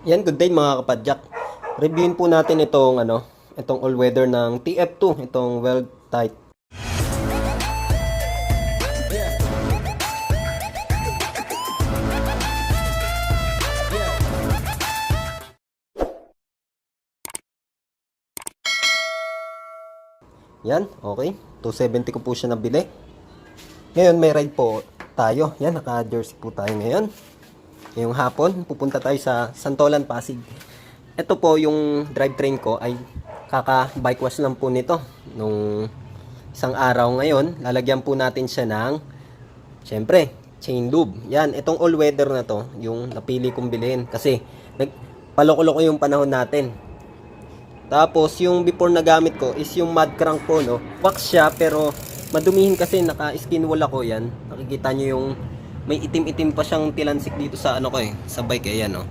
Yan, good day mga kapadyak. Reviewin po natin itong all-weather ng TF2, itong weld tight. Yan, okay. 270 ko po siya nabili. Ngayon may ride po tayo. Yan, naka-jersey po tayo ngayon. Ngayong hapon, pupunta tayo sa Santolan, Pasig. Ito po yung drivetrain ko ay kaka-bike wash lang po nito. Nung isang araw ngayon, lalagyan po natin siya ng, syempre, chain lube. Yan, itong all-weather na to, yung napili kong bilhin. Kasi, paloko-loko yung panahon natin. Tapos, yung before na gamit ko is yung mud crank po, no? Wax siya, pero madumihin kasi naka-skin wall ako yan. Nakikita nyo yung may itim-itim pa siyang tilansik dito sa sa bike, ayan, no?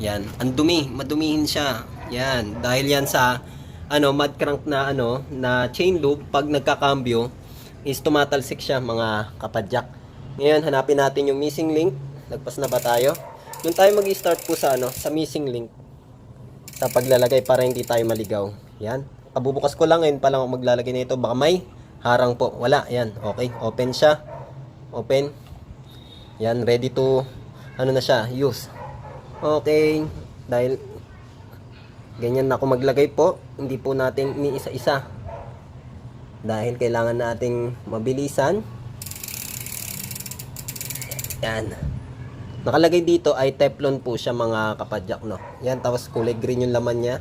Yan, ang dumi, madumihin siya. Yan, dahil yan sa mud crank na na chain lube, pag nagkakambyo is tumatalsik siya, mga kapadyak. Ngayon, hanapin natin yung missing link. Lagpas na ba tayo? Doon tayo mag-start po sa sa missing link. Sa paglalagay para hindi tayo maligaw. Yan. Pabubukas ko lang, ngayon pa lang ako maglalagay nito. Baka may harang po. Wala. Yan. Okay. Open siya. Open. Yan. Ready to na siya. Use. Okay. Dahil ganyan na ako maglagay po. Hindi po natin iniisa-isa. Dahil kailangan nating mabilisan. Yan. Nakalagay dito ay Teflon po siya, mga kapadyak, no. Yan, tapos kulay green yung laman niya.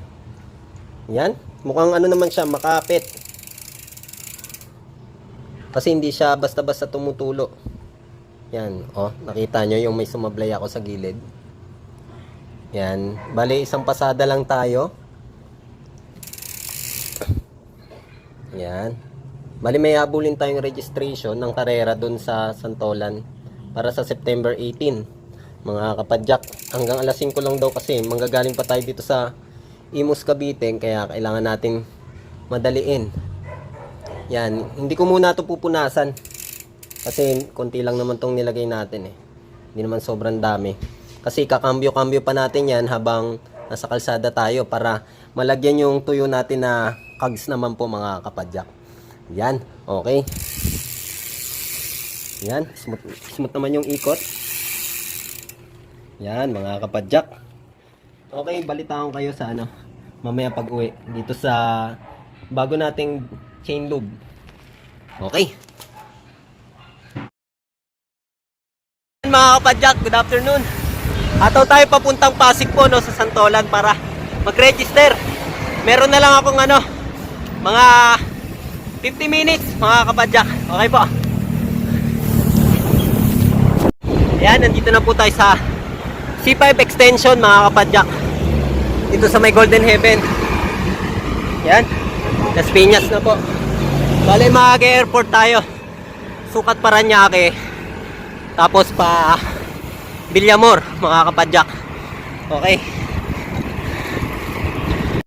Yan, mukhang naman siya, makapit. Kasi hindi siya basta-basta tumutulo. Yan, nakita nyo yung may sumablay ako sa gilid. Yan, bali isang pasada lang tayo. Yan. Bali may habulin tayong registration ng karera dun sa Santolan para sa September 18. Mga kapadyak, hanggang alas 5 lang daw kasi manggagaling pa tayo dito sa Imus, Cavite, kaya kailangan nating madaliin. Yan, hindi ko muna ito pupunasan kasi konti lang naman tong nilagay natin hindi naman sobrang dami kasi kakambyo-kambyo pa natin yan habang nasa kalsada tayo para malagyan yung tuyo natin na cogs naman po, mga kapadyak. Yan, okay. Yan, smooth naman yung ikot. Yan, mga kapadyak. Okay, balitaan ko kayo sa mamaya pag uwi dito sa bago nating chain lube. Okay. Mga kapadyak, good afternoon. Ataw tayo papuntang Pasig po, no, sa Santolan para mag-register. Meron na lang akong mga 50 minutes, mga kapadyak. Okay po. Yan, nandito na po tayo sa C5 extension, mga kapadyak, dito sa may Golden Heaven. Yan, Las Piñas na po. Bale, mag-airport tayo. Sukat Paranaque, tapos pa Villamor, mga kapadyak. Okay.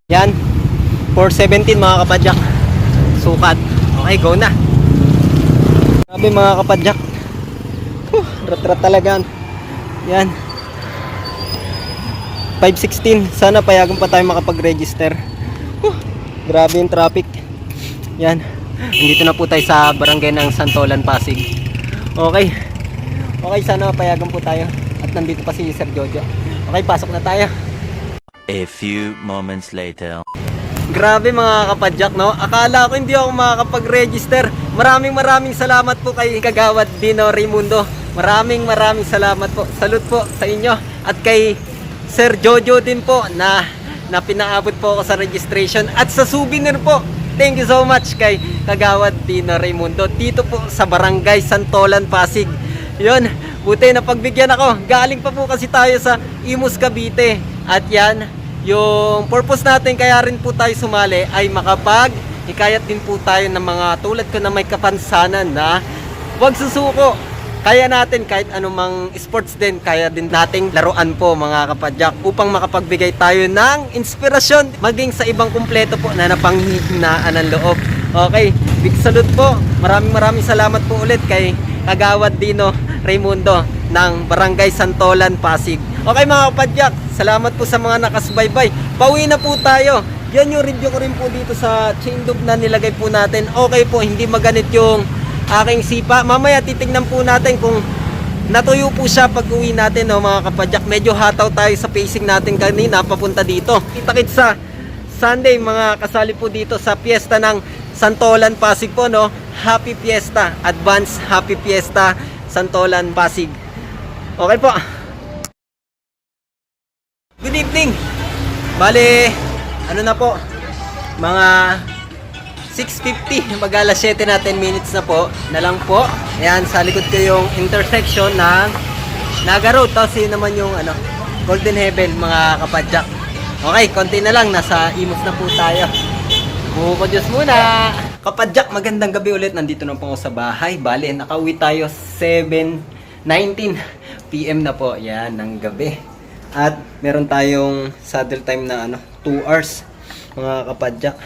Yan, 417, mga kapadyak, sukat. Okay, go na. Grabe, mga kapadyak. Rat-rat talaga. Yan, 5:16. Sana payagan pa tayo makapag-register. Grabe yung traffic. Yan. Nandito na po tayo sa barangay ng Santolan, Pasig. Okay. Okay, sana payagan po tayo. At nandito pa si Sir Jojo. Okay, pasok na tayo. A few moments later. Grabe, mga kapadyak, no? Akala ko hindi ako makakapag-register. Maraming salamat po kay Kagawad Dino Raimundo. Maraming salamat po. Salute po sa inyo. At kay Sir Jojo din po na pinaabot po ako sa registration at sa souvenir po. Thank you so much kay Kagawad Dino Raimundo dito po sa barangay Santolan, Pasig. Yun, buti na pagbigyan ako. Galing pa po kasi tayo sa Imus, Cavite. At yan, yung purpose natin kaya rin po tayo sumali ay makapag-hikayat din po tayo ng mga tulad ko na may kapansanan na huwag susuko. Kaya natin kahit anumang sports din, kaya din nating laruan po, mga kapadyak, upang makapagbigay tayo ng inspirasyon maging sa ibang kumpleto po na napanghihinaan ng loob. Okay, big salute po. Maraming salamat po ulit kay Kagawad Dino Raimundo ng Barangay Santolan, Pasig. Okay mga kapadyak, salamat po sa mga nakasubaybay. Pauwi na po tayo. Yan yung review ko rin po dito sa chain loop na nilagay po natin. Okay po, hindi maganit yung aking sipa. Mamaya titignan po natin kung natuyo po siya pag uwi natin, no, mga kapadyak. Medyo hataw tayo sa pacing natin kanina papunta dito. Kita-kits sa Sunday mga kasali po dito sa piyesta ng Santolan Pasig po, no. Happy Fiesta, advance Happy Fiesta Santolan Pasig. Okay po. Good evening. Bale, ano na po? Mga 6:50, mag-alas 7 na 10 minutes na po. Na lang po. Ayan, sa likod ko yung intersection ng Naga Road. Tapos yun naman yung Golden Heaven, mga kapadyak. Okay, konti na lang. Nasa Imus na po tayo. Buko Diyos muna. Kapadyak, magandang gabi ulit. Nandito na po ako sa bahay. Bale, nakauwi tayo 7:19 PM na po. Yan, ng gabi. At meron tayong saddle time na 2 hours, mga kapadyak.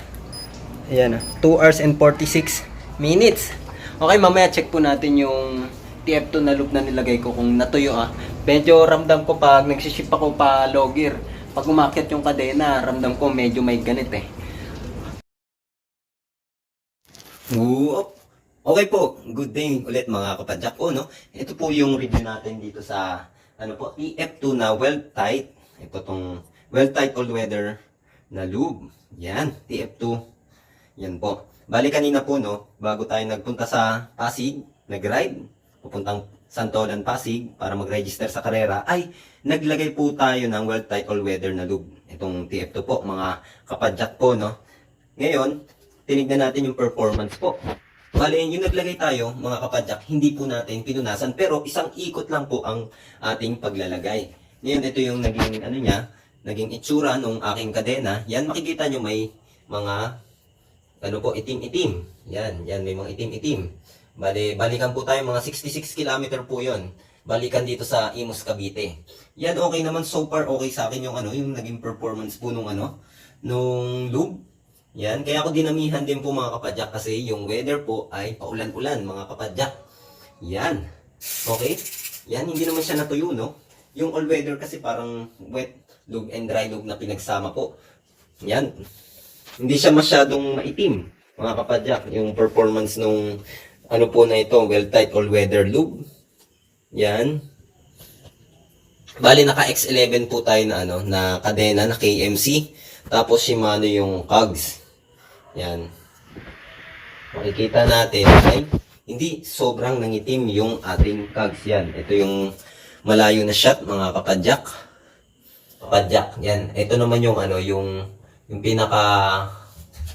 Ayan, 2 hours and 46 minutes. Okay, mamaya check po natin yung TF2 na loop na nilagay ko kung natuyo Medyo ramdam ko pag nagsiship ako pa low gear. Pag umakyat yung kadena, ramdam ko medyo may ganit eh. Whoop. Okay po, good day ulit mga kapadyak po, no? Ito po yung review natin dito sa TF2 na well-tight. Ito tong well-tight all-weather na lube. Yan, TF2. Yan po. Bali kanina po, no, bago tayo nagpunta sa Pasig, nag-ride, pupuntang Santolan Pasig para mag-register sa karera, ay naglagay po tayo ng well-tight all-weather na lube. Itong TF2 po, mga kapadyak po, no. Ngayon, tinignan natin yung performance po. Bale, yung naglagay tayo, mga kapadyak, hindi po natin pinunasan, pero isang ikot lang po ang ating paglalagay. Ngayon, ito yung naging, naging itsura ng aking kadena. Yan, makikita nyo may mga, itim-itim. Yan, may mga itim-itim. Bale, balikan po tayo, mga 66 km po yon. Balikan dito sa Imus, Cavite. Yan, okay naman, so far, okay sa akin yung, yung naging performance po nung, nung lube. Yan, kaya ako dinamihan din po mga kapadyak kasi yung weather po ay paulan-ulan mga kapadyak. Yan. Okay? Yan, hindi naman siya natuyo, no? Yung all weather kasi parang wet lube and dry lube na pinagsama po. Yan. Hindi siya masyadong maitim mga kapadyak. Yung performance nung po na ito, well-tight all weather lube. Yan. Bali naka X11 po tayo na na kadena na KMC. Tapos Shimano yung cogs. Yan. Makikita natin ay hindi sobrang nangitim yung ating cogs. Yan. Ito yung malayo na shot mga kapadyak. Kapadyak. Yan. Ito naman yung yung pinaka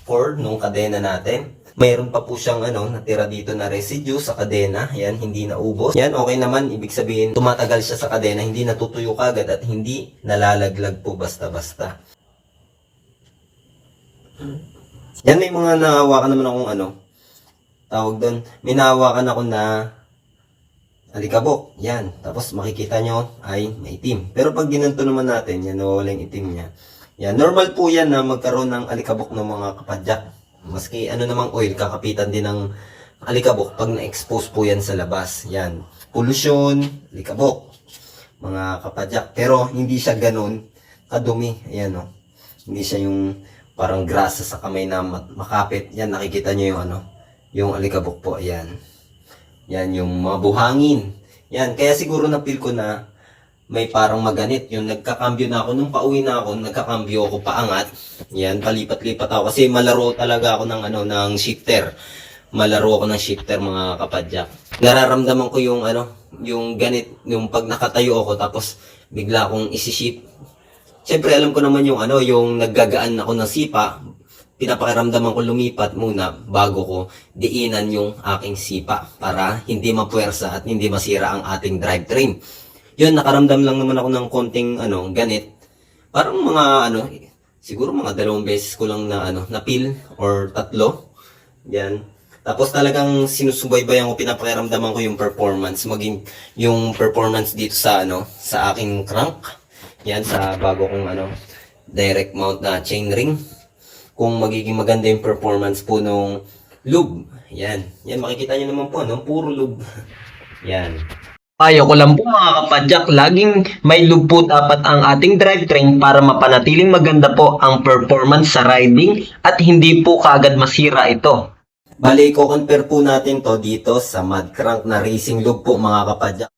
core nung kadena natin. Mayroon pa po siyang natira dito na residue sa kadena. Yan, hindi naubos. Yan, okay naman. Ibig sabihin, tumatagal siya sa kadena. Hindi natutuyo kagad at hindi nalalaglag po basta-basta. Yan, may mga nahawakan naman akong tawag doon. May nahawakan ako na alikabok. Yan. Tapos makikita nyo ay maitim. Pero pag ginanto naman natin, yan, nawawala yung itim niya. Yan. Normal po yan na magkaroon ng alikabok ng mga kapadyak. Maski namang oil, kakapitan din ng alikabok pag na-expose po yan sa labas. Yan. Pollution, alikabok. Mga kapadyak. Pero hindi siya ganun kadumi. Ayan, hindi siya yung parang grasa sa kamay na makapit. Yan, nakikita nyo yung yung alikabok po. Ayan. Yan, yung mga buhangin. Yan, kaya siguro na-feel ko na may parang maganit. Yung nagkakambyo na ako, nung pauwi na ako, nagkakambyo ako paangat. Yan, palipat-lipat ako. Kasi malaro talaga ako ng shifter. Malaro ako ng shifter, mga kapadyak. Nararamdaman ko yung yung ganit, yung pag nakatayo ako, tapos bigla akong isi-shift. Siyempre, alam ko naman yung yung naggagaan ako ng sipa, pinapakiramdaman ko lumipat muna bago ko diinan yung aking sipa para hindi mapuwersa at hindi masira ang ating drivetrain. Yun, nakaramdam lang naman ako ng konting ganit. Parang mga siguro mga 2 beses ko lang na na-feel or 3. Yan. Tapos talagang sinusubaybayan ko, pinapakiramdaman ko yung performance, maging yung performance dito sa sa aking crank. Yan, sa bago kong direct mount na chainring. Kung magiging maganda yung performance po nung lube. Yan. Yan, makikita nyo naman po, puro lube. Yan. Payo ko lang po mga kapadyak, laging may lube po dapat ang ating drivetrain para mapanatiling maganda po ang performance sa riding at hindi po kaagad masira ito. Bali, i-compare po natin to dito sa mud crank na racing lube po mga kapadyak.